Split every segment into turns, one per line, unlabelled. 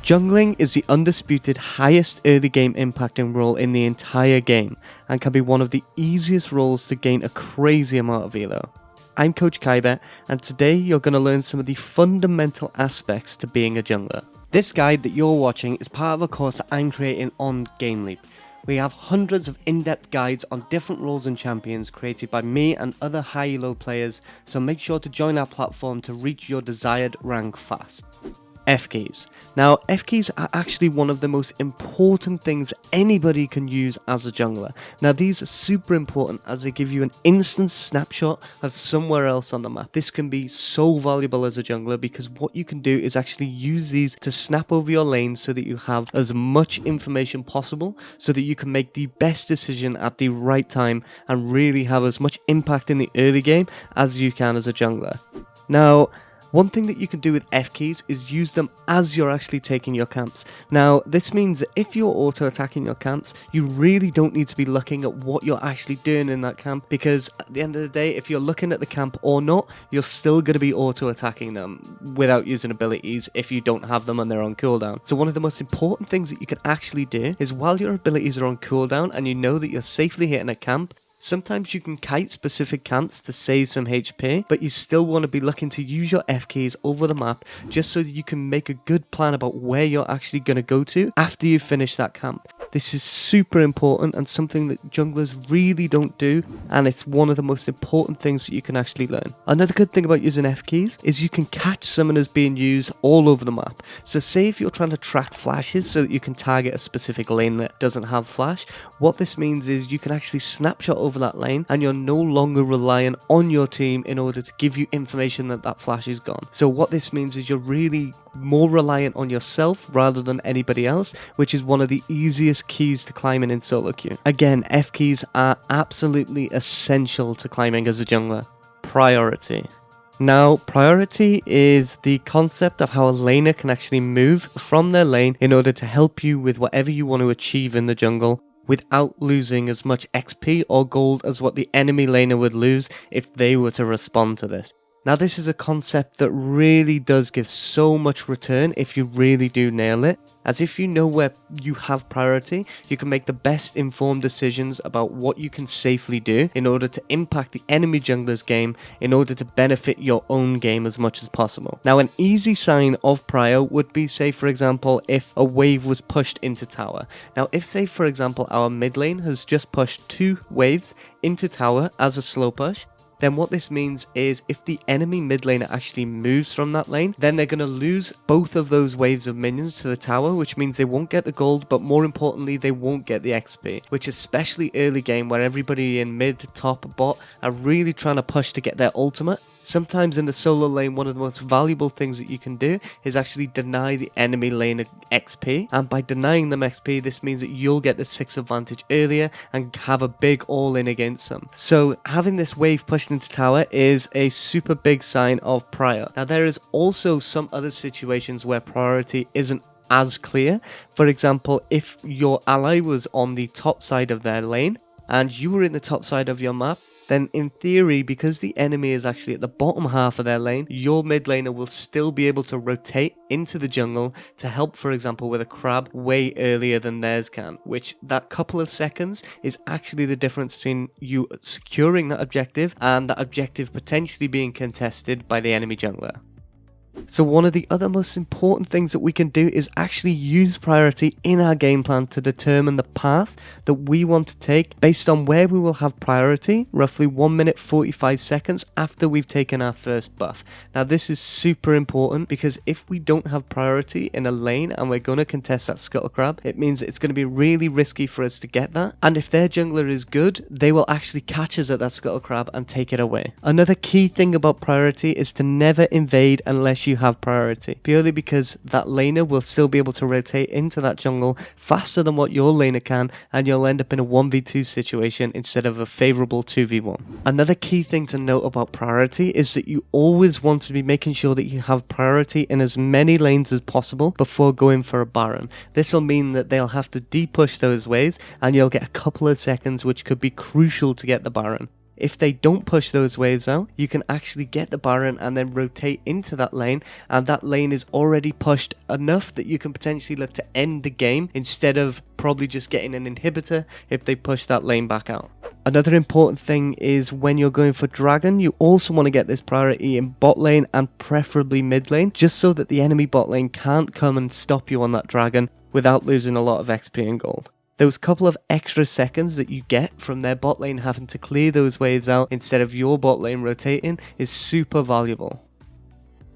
Jungling is the undisputed highest early game impacting role in the entire game and can be one of the easiest roles to gain a crazy amount of elo. I'm Coach Kybet, and today you're going to learn some of the fundamental aspects to being a jungler. This guide that you're watching is part of a course that I'm creating on GameLeap. We have hundreds of in-depth guides on different roles and champions created by me and other high elo players, so make sure to join our platform to reach your desired rank fast. F-keys. Now, F-keys are actually one of the most important things anybody can use as a jungler. Now, these are super important as they give you an instant snapshot of somewhere else on the map. This can be so valuable as a jungler because what you can do is actually use these to snap over your lane so that you have as much information possible so that you can make the best decision at the right time and really have as much impact in the early game as you can as a jungler. Now, one thing that you can do with F-keys is use them as you're actually taking your camps. Now, this means that if you're auto-attacking your camps, you really don't need to be looking at what you're actually doing in that camp, because at the end of the day, if you're looking at the camp or not, you're still going to be auto-attacking them without using abilities if you don't have them and they're on cooldown. So one of the most important things that you can actually do is while your abilities are on cooldown and you know that you're safely hitting a camp, sometimes you can kite specific camps to save some HP, but you still want to be looking to use your F-keys over the map just so that you can make a good plan about where you're actually going to go to after you finish that camp. This is super important and something that junglers really don't do, and it's one of the most important things that you can actually learn. Another good thing about using F-keys is you can catch summoners being used all over the map. So say if you're trying to track flashes so that you can target a specific lane that doesn't have flash, what this means is you can actually snapshot over that lane and you're no longer reliant on your team in order to give you information that that flash is gone. So what this means is you're really more reliant on yourself rather than anybody else, which is one of the easiest keys to climbing in solo queue. Again, F-keys are absolutely essential to climbing as a jungler. Priority. Now, priority is the concept of how a laner can actually move from their lane in order to help you with whatever you want to achieve in the jungle, without losing as much XP or gold as what the enemy laner would lose if they were to respond to this. Now, this is a concept that really does give so much return if you really do nail it, as if you know where you have priority, you can make the best informed decisions about what you can safely do in order to impact the enemy jungler's game in order to benefit your own game as much as possible. Now, an easy sign of prior would be, say for example, if a wave was pushed into tower. Now, if say for example our mid lane has just pushed 2 waves into tower as a slow push, then what this means is if the enemy mid laner actually moves from that lane, then they're going to lose both of those waves of minions to the tower, which means they won't get the gold, but more importantly, they won't get the XP, which especially early game where everybody in mid, top, bot are really trying to push to get their ultimate. Sometimes in the solo lane, one of the most valuable things that you can do is actually deny the enemy lane XP, and by denying them XP, this means that you'll get the 6 advantage earlier and have a big all-in against them. So having this wave pushed into tower is a super big sign of prior. Now, there is also some other situations where priority isn't as clear. For example, if your ally was on the top side of their lane and you were in the top side of your map, then in theory, because the enemy is actually at the bottom half of their lane, your mid laner will still be able to rotate into the jungle to help, for example, with a crab way earlier than theirs can, which that couple of seconds is actually the difference between you securing that objective and that objective potentially being contested by the enemy jungler. So one of the other most important things that we can do is actually use priority in our game plan to determine the path that we want to take based on where we will have priority roughly 1 minute 45 seconds after we've taken our first buff. Now, this is super important because if we don't have priority in a lane and we're going to contest that scuttle crab, it means it's going to be really risky for us to get that, and if their jungler is good, they will actually catch us at that scuttle crab and take it away. Another key thing about priority is to never invade unless you have priority, purely because that laner will still be able to rotate into that jungle faster than what your laner can, and you'll end up in a 1v2 situation instead of a favorable 2v1. Another key thing to note about priority is that you always want to be making sure that you have priority in as many lanes as possible before going for a baron. This will mean that they'll have to de-push those waves and you'll get a couple of seconds which could be crucial to get the baron. If they don't push those waves out, you can actually get the Baron and then rotate into that lane, and that lane is already pushed enough that you can potentially look to end the game instead of probably just getting an inhibitor if they push that lane back out. Another important thing is when you're going for Dragon, you also want to get this priority in bot lane and preferably mid lane, just so that the enemy bot lane can't come and stop you on that Dragon without losing a lot of XP and gold. Those couple of extra seconds that you get from their bot lane having to clear those waves out instead of your bot lane rotating is super valuable.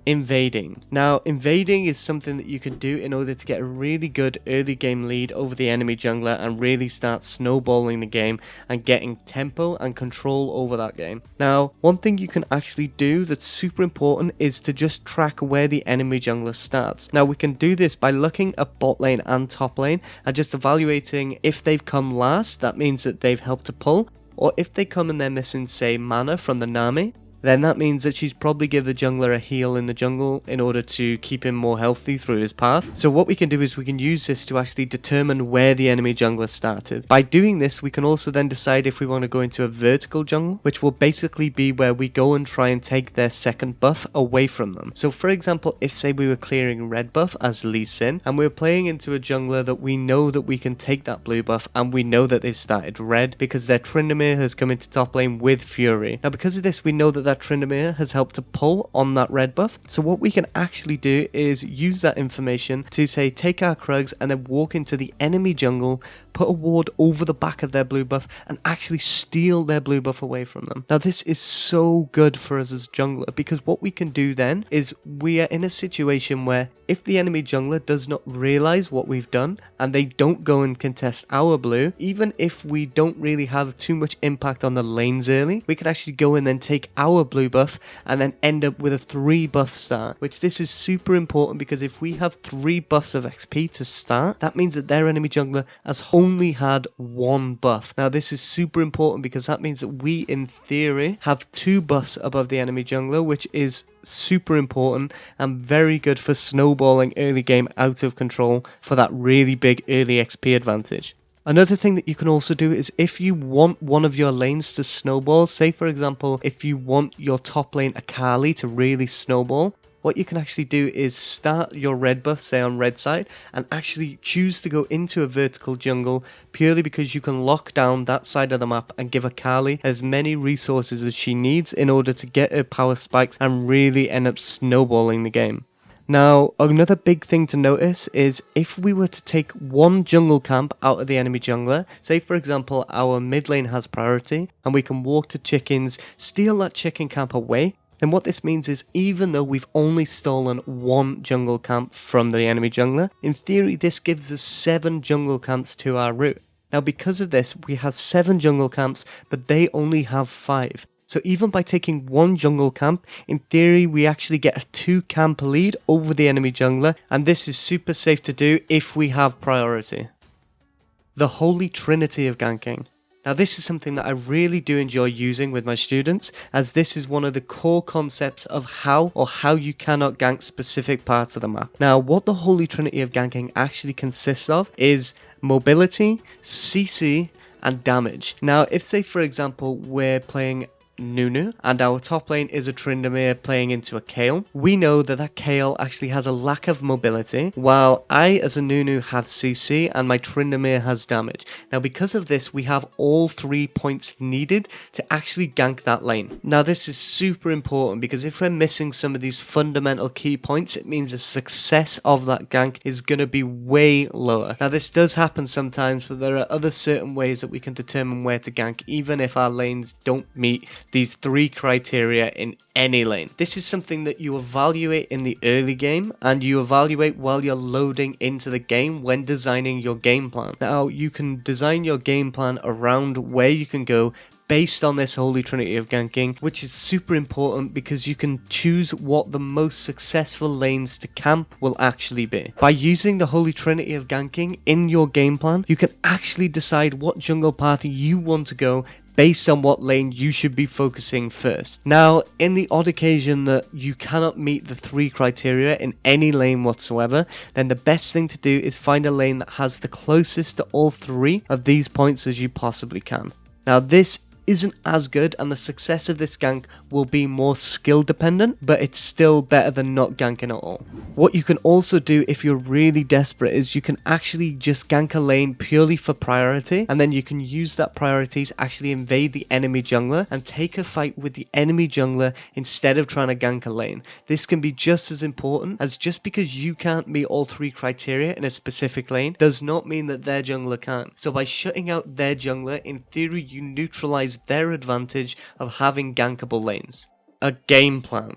Invading. Now, invading is something that you can do in order to get a really good early game lead over the enemy jungler and really start snowballing the game and getting tempo and control over that game. Now, one thing you can actually do that's super important is to just track where the enemy jungler starts. Now, we can do this by looking at bot lane and top lane and just evaluating if they've come last, that means that they've helped to pull, or if they come and they're missing, say, mana from the Nami, then that means that she's probably give the jungler a heal in the jungle in order to keep him more healthy through his path. So what we can do is we can use this to actually determine where the enemy jungler started. By doing this, we can also then decide if we want to go into a vertical jungle, which will basically be where we go and try and take their second buff away from them. So for example, if say we were clearing red buff as Lee Sin, and we were playing into a jungler that we know that we can take that blue buff, and we know that they've started red because their Trinity has come into top lane with Fury. Now because of this, we know that Trinity has helped to pull on that red buff. So what we can actually do is use that information to say take our Krugs and then walk into the enemy jungle, put a ward over the back of their blue buff and actually steal their blue buff away from them. Now this is so good for us as jungler because what we can do then is we are in a situation where if the enemy jungler does not realize what we've done and they don't go and contest our blue, even if we don't really have too much impact on the lanes early, we can actually go and then take our blue buff and then end up with a 3 buff start, which this is super important because if we have 3 buffs of XP to start, that means that their enemy jungler has only had 1 buff. Now this is super important because that means that we in theory have 2 buffs above the enemy jungler, which is super important and very good for snowballing early game out of control for that really big early XP advantage. Another thing that you can also do is if you want one of your lanes to snowball, say for example if you want your top lane Akali to really snowball, what you can actually do is start your red buff, say on red side, and actually choose to go into a vertical jungle purely because you can lock down that side of the map and give Akali as many resources as she needs in order to get her power spikes and really end up snowballing the game. Now, another big thing to notice is if we were to take one jungle camp out of the enemy jungler, say for example our mid lane has priority and we can walk to chickens, steal that chicken camp away, then what this means is even though we've only stolen 1 jungle camp from the enemy jungler, in theory this gives us 7 jungle camps to our route. Now because of this, we have 7 jungle camps, but they only have 5. So even by taking 1 jungle camp, in theory we actually get a 2 camp lead over the enemy jungler, and this is super safe to do if we have priority. The Holy Trinity of ganking. Now this is something that I really do enjoy using with my students, as this is one of the core concepts of how you cannot gank specific parts of the map. Now what the Holy Trinity of ganking actually consists of is mobility, CC and damage. Now if say for example we're playing Nunu and our top lane is a Tryndamere playing into a Kayle, we know that that Kayle actually has a lack of mobility while I as a Nunu have CC and my Tryndamere has damage. Now because of this we have all 3 points needed to actually gank that lane. Now this is super important because if we're missing some of these fundamental key points, it means the success of that gank is going to be way lower. Now this does happen sometimes, but there are other certain ways that we can determine where to gank even if our lanes don't meet these 3 criteria in any lane. This is something that you evaluate in the early game and you evaluate while you're loading into the game when designing your game plan. Now you can design your game plan around where you can go based on this Holy Trinity of ganking, which is super important because you can choose what the most successful lanes to camp will actually be. By using the Holy Trinity of ganking in your game plan, you can actually decide what jungle path you want to go based on what lane you should be focusing first. Now, in the odd occasion that you cannot meet the 3 criteria in any lane whatsoever, then the best thing to do is find a lane that has the closest to all 3 of these points as you possibly can. Now, this isn't as good, and the success of this gank will be more skill dependent, but it's still better than not ganking at all. What you can also do if you're really desperate is you can actually just gank a lane purely for priority, and then you can use that priority to actually invade the enemy jungler and take a fight with the enemy jungler instead of trying to gank a lane. This can be just as important, as just because you can't meet all three criteria in a specific lane does not mean that their jungler can. So by shutting out their jungler, in theory you neutralize their advantage of having gankable lanes. A game plan.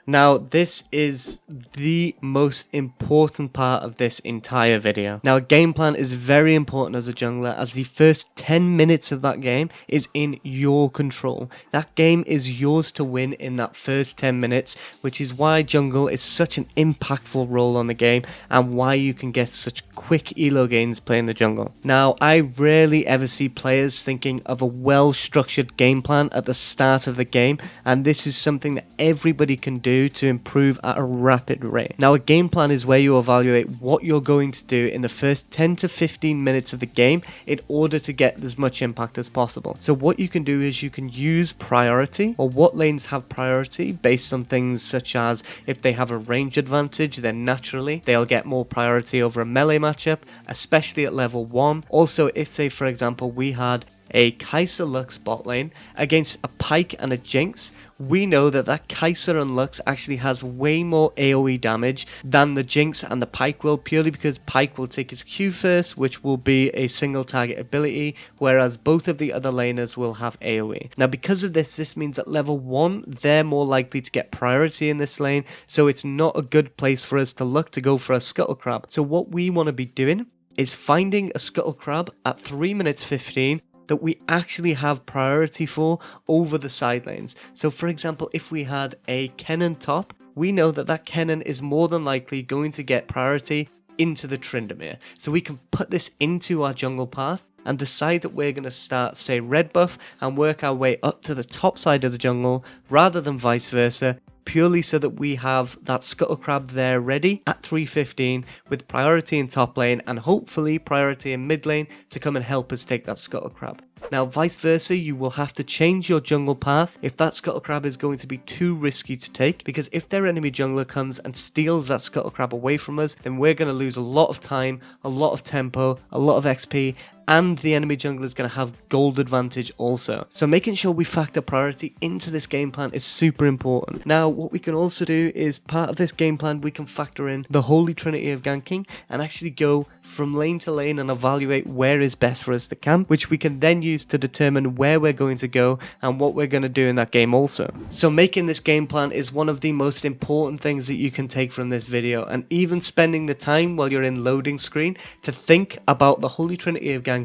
Now, this is the most important part of this entire video. Now, a game plan is very important as a jungler, as the first 10 minutes of that game is in your control. That game is yours to win in that first 10 minutes, which is why jungle is such an impactful role on the game and why you can get such quick elo gains playing the jungle. Now, I rarely ever see players thinking of a well-structured game plan at the start of the game, and this is something that everybody can do to improve at a rapid rate. Now, a game plan is where you evaluate what you're going to do in the first 10 to 15 minutes of the game in order to get as much impact as possible. So what you can do is you can use priority, or what lanes have priority, based on things such as if they have a range advantage, then naturally they'll get more priority over a melee matchup, especially at level 1. Also, if say for example we had a Kai'Sa Lux bot lane against a Pyke and a Jinx, we know that Kai'Sa and Lux actually has way more AoE damage than the Jinx and the Pyke will, purely because Pyke will take his Q first, which will be a single target ability, whereas both of the other laners will have AoE. Now, because of this means at level 1, they're more likely to get priority in this lane, so it's not a good place for us to look to go for a Scuttle Crab. So what we want to be doing is finding a Scuttle Crab at 3 minutes 15 that we actually have priority for over the side lanes. So for example, if we had a Kennen top, we know that Kennen is more than likely going to get priority into the Tryndamere. So we can put this into our jungle path and decide that we're going to start, say, red buff and work our way up to the top side of the jungle rather than vice versa, purely so that we have that Scuttle Crab there ready at 3:15 with priority in top lane and hopefully priority in mid lane to come and help us take that Scuttle Crab. Now, vice versa, you will have to change your jungle path if that Scuttle Crab is going to be too risky to take, because if their enemy jungler comes and steals that Scuttle Crab away from us, then we're going to lose a lot of time, a lot of tempo, a lot of XP, and the enemy jungler is going to have gold advantage also. So making sure we factor priority into this game plan is super important. Now, what we can also do is, part of this game plan, we can factor in the holy trinity of ganking and actually go from lane to lane and evaluate where is best for us to camp, which we can then use to determine where we're going to go and what we're going to do in that game also. So making this game plan is one of the most important things that you can take from this video, and even spending the time while you're in loading screen to think about the holy trinity of ganking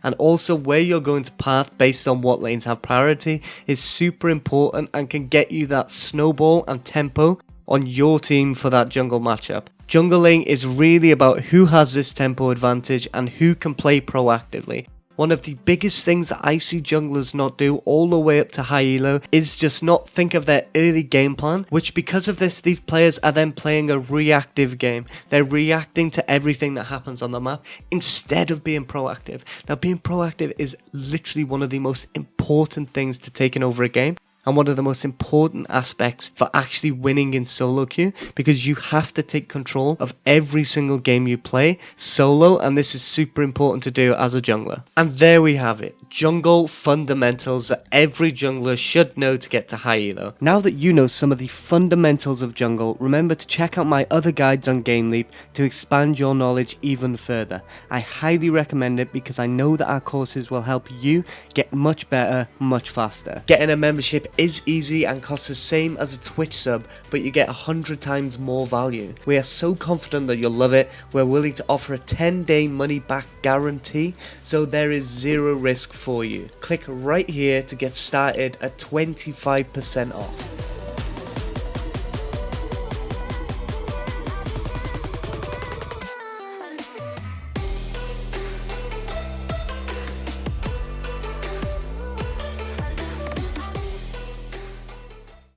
and also where you're going to path based on what lanes have priority is super important and can get you that snowball and tempo on your team for that jungle matchup. Jungling is really about who has this tempo advantage and who can play proactively. One of the biggest things that I see junglers not do all the way up to high elo is just not think of their early game plan, which because of this, these players are then playing a reactive game. They're reacting to everything that happens on the map instead of being proactive. Now, being proactive is literally one of the most important things to taking over a game, and one of the most important aspects for actually winning in solo queue, because you have to take control of every single game you play solo, and this is super important to do as a jungler. And there we have it, jungle fundamentals that every jungler should know to get to high elo. Now that you know some of the fundamentals of jungle, remember to check out my other guides on Game Leap to expand your knowledge even further. I highly recommend it because I know that our courses will help you get much better, much faster. Getting a membership is easy and costs the same as a Twitch sub, but you get 100 times more value. We are so confident that you'll love it. We're willing to offer a 10-day money back guarantee, so there is zero risk for you. Click right here to get started at 25% off.